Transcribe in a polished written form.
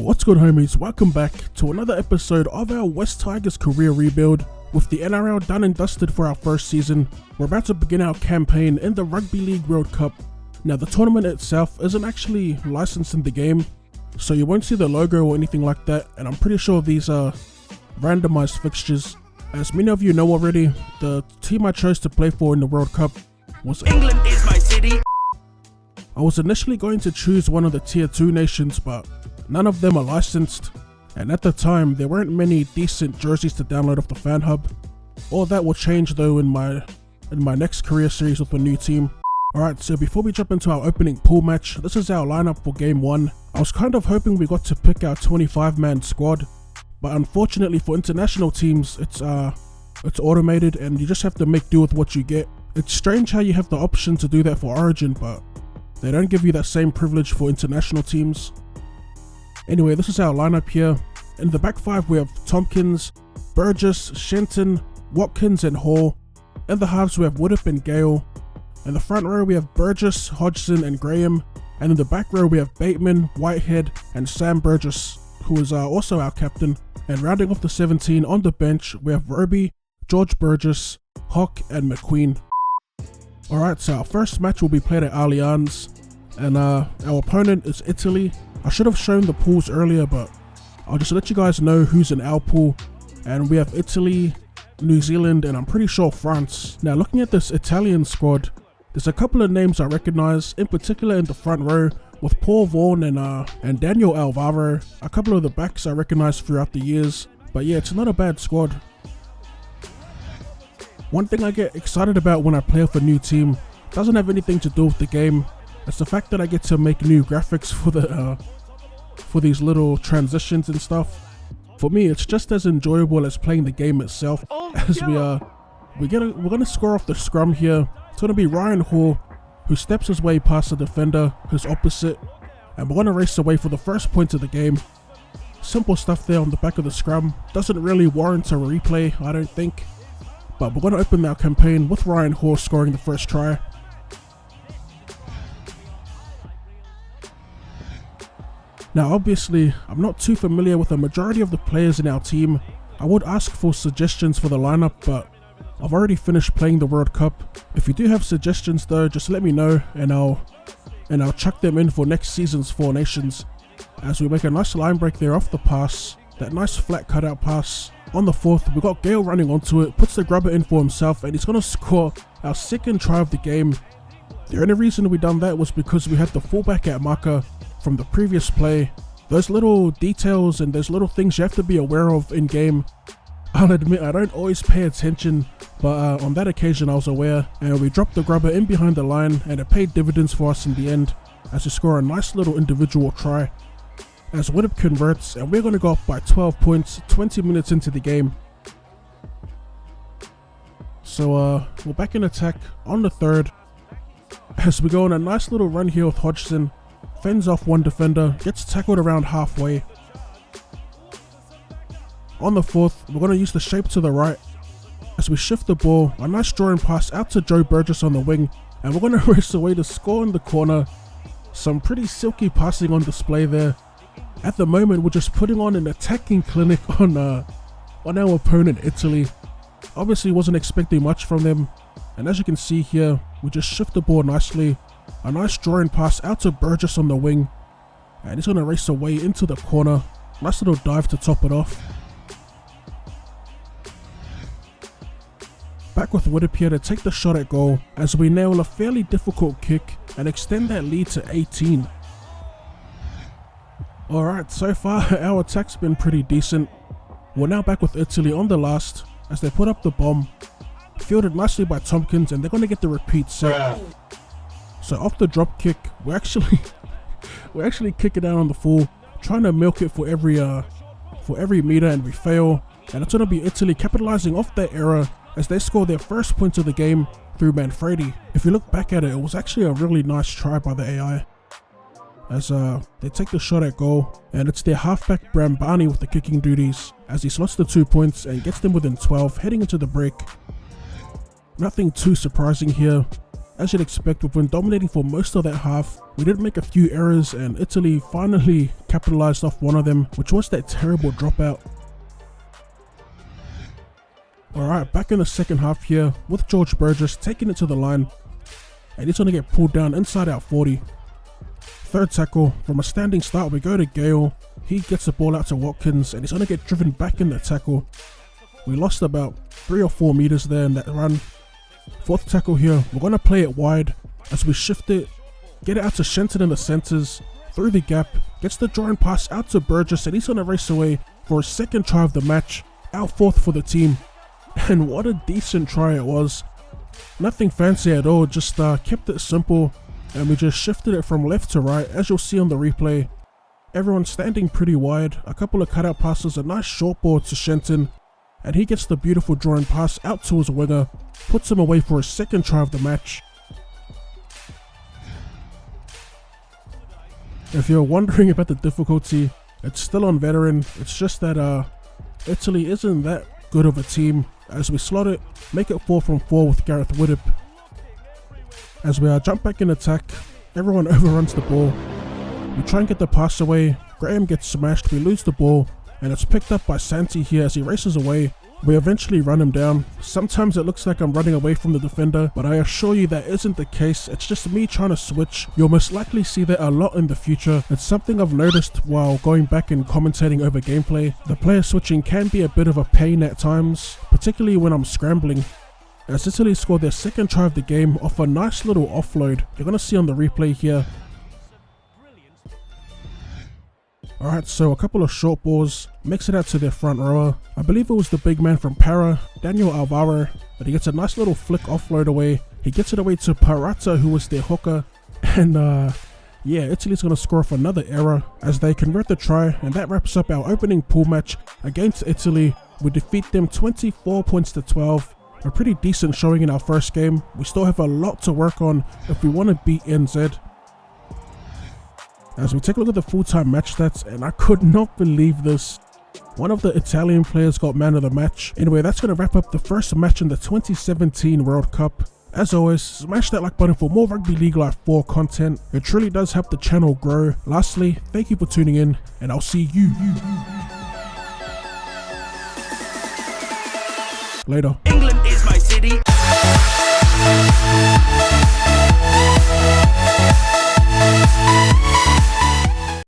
What's good, homies? Welcome back to another episode of our West Tigers career rebuild. With the NRL done and dusted for our first season, we're about to begin our campaign in the Rugby League World Cup. Now, the tournament itself isn't actually licensed in the game, so you won't see the logo or anything like that, and I'm pretty sure these are randomized fixtures. As many of you know already, the team I chose to play for in the World Cup was England is my city. I was initially going to choose one of the tier 2 nations, but none of them are licensed, and at the time there weren't many decent jerseys to download off the fan hub. All that will change though in my next career series with a new team. Alright, so before we jump into our opening pool match, this is our lineup for game 1. I was kind of hoping we got to pick our 25-man squad, but unfortunately for international teams it's automated and you just have to make do with what you get. It's strange how you have the option to do that for Origin, but they don't give you that same privilege for international teams. Anyway, this is our lineup here. In the back 5 we have Tompkins, Burgess, Shenton, Watkins and Hall. In the halves we have Woodop and Gale. In the front row we have Burgess, Hodgson and Graham. And in the back row we have Bateman, Whitehead and Sam Burgess, who is also our captain. And rounding off the 17 on the bench we have Roby, George Burgess, Hock and McQueen. Alright, so our first match will be played at Allianz, and our opponent is Italy. I should have shown the pools earlier, but I'll just let you guys know who's in our pool. And we have Italy, New Zealand, and I'm pretty sure France. Now, looking at this Italian squad, there's a couple of names I recognize, in particular in the front row, with Paul Vaughan and Daniel Alvaro. A couple of the backs I recognize throughout the years, but yeah, it's not a bad squad. One thing I get excited about when I play with a new team doesn't have anything to do with the game. It's the fact that I get to make new graphics for these little transitions and stuff. For me, it's just as enjoyable as playing the game itself. As we're gonna score off the scrum here. It's gonna be Ryan Hall, who steps his way past the defender, who's opposite, and we're gonna race away for the first point of the game. Simple stuff there on the back of the scrum. Doesn't really warrant a replay, I don't think. But we're gonna open our campaign with Ryan Hall scoring the first try. Now obviously, I'm not too familiar with the majority of the players in our team. I would ask for suggestions for the lineup, but I've already finished playing the World Cup. If you do have suggestions though, just let me know and I'll chuck them in for next season's Four Nations. As we make a nice line break there off the pass, that nice flat cutout pass. On the 4th, we got Gale running onto it, puts the grubber in for himself, and he's gonna score our second try of the game. The only reason we done that was because we had the fullback at marker from the previous play. Those little details and those little things you have to be aware of in game. I'll admit I don't always pay attention, but on that occasion I was aware, and we dropped the grubber in behind the line and it paid dividends for us in the end as we score a nice little individual try. As Woodop converts, and we're going to go up by 12 points 20 minutes into the game. So we're back in attack on the 3rd as we go on a nice little run here with Hodgson. Fends off one defender, gets tackled around halfway. On the 4th, we're going to use the shape to the right as we shift the ball, a nice drawing pass out to Joe Burgess on the wing, and we're going to race away to score in the corner. Some pretty silky passing on display there. At the moment, we're just putting on an attacking clinic on our opponent, Italy. Obviously wasn't expecting much from them, and as you can see here, we just shift the ball nicely. A nice drawing pass out to Burgess on the wing, and he's going to race away into the corner. Nice little dive to top it off. Back with Woodop here to take the shot at goal as we nail a fairly difficult kick and extend that lead to 18. Alright, so far our attack's been pretty decent. We're now back with Italy on the last as they put up the bomb. Fielded nicely by Tompkins, and they're going to get the repeat set. So off the drop kick, we're actually kicking down on the full, trying to milk it for every meter, and we fail. And it's going to be Italy capitalizing off that error as they score their first point of the game through Manfredi. If you look back at it, it was actually a really nice try by the AI. As they take the shot at goal, and it's their halfback Brambani with the kicking duties as he slots the 2 points and gets them within 12 heading into the break. Nothing too surprising here. As you'd expect, we've been dominating for most of that half. We did make a few errors and Italy finally capitalized off one of them, which was that terrible dropout. Alright, back in the second half here with George Burgess taking it to the line, and he's going to get pulled down inside out 40. Third tackle, from a standing start we go to Gale. He gets the ball out to Watkins and he's going to get driven back in the tackle. We lost about 3 or 4 meters there in that run. Fourth tackle here, we're going to play it wide as we shift it, get it out to Shenton in the centres, through the gap, gets the drawing pass out to Burgess and he's going to race away for his second try of the match, out fourth for the team. And what a decent try it was. Nothing fancy at all, just kept it simple and we just shifted it from left to right as you'll see on the replay. Everyone's standing pretty wide, a couple of cutout passes, a nice short ball to Shenton, and he gets the beautiful drawing pass out to his winger, puts him away for his second try of the match. If you're wondering about the difficulty, it's still on veteran. It's just that Italy isn't that good of a team. As we slot it, make it 4 from 4 with Gareth Widdop. As we jump back in attack, everyone overruns the ball. We try and get the pass away, Graham gets smashed, we lose the ball, and it's picked up by Santi here as he races away. We eventually run him down. Sometimes it looks like I'm running away from the defender, but I assure you that isn't the case. It's just me trying to switch. You'll most likely see that a lot in the future. It's something I've noticed while going back and commentating over gameplay. The player switching can be a bit of a pain at times, particularly when I'm scrambling. As Italy scored their second try of the game off a nice little offload. You're going to see on the replay here. Alright, so a couple of short balls, makes it out to their front rower. I believe it was the big man from Para, Daniel Alvaro, but he gets a nice little flick offload away. He gets it away to Parata, who was their hooker, and yeah, Italy's going to score off another error as they convert the try, and that wraps up our opening pool match against Italy. We defeat them 24 points to 12. A pretty decent showing in our first game. We still have a lot to work on if we want to beat NZ. As we take a look at the full-time match stats, and I could not believe this. One of the Italian players got man of the match. Anyway, that's going to wrap up the first match in the 2017 World Cup. As always, smash that like button for more Rugby League Live 4 content. It truly does help the channel grow. Lastly, thank you for tuning in, and I'll see you later. England is my city.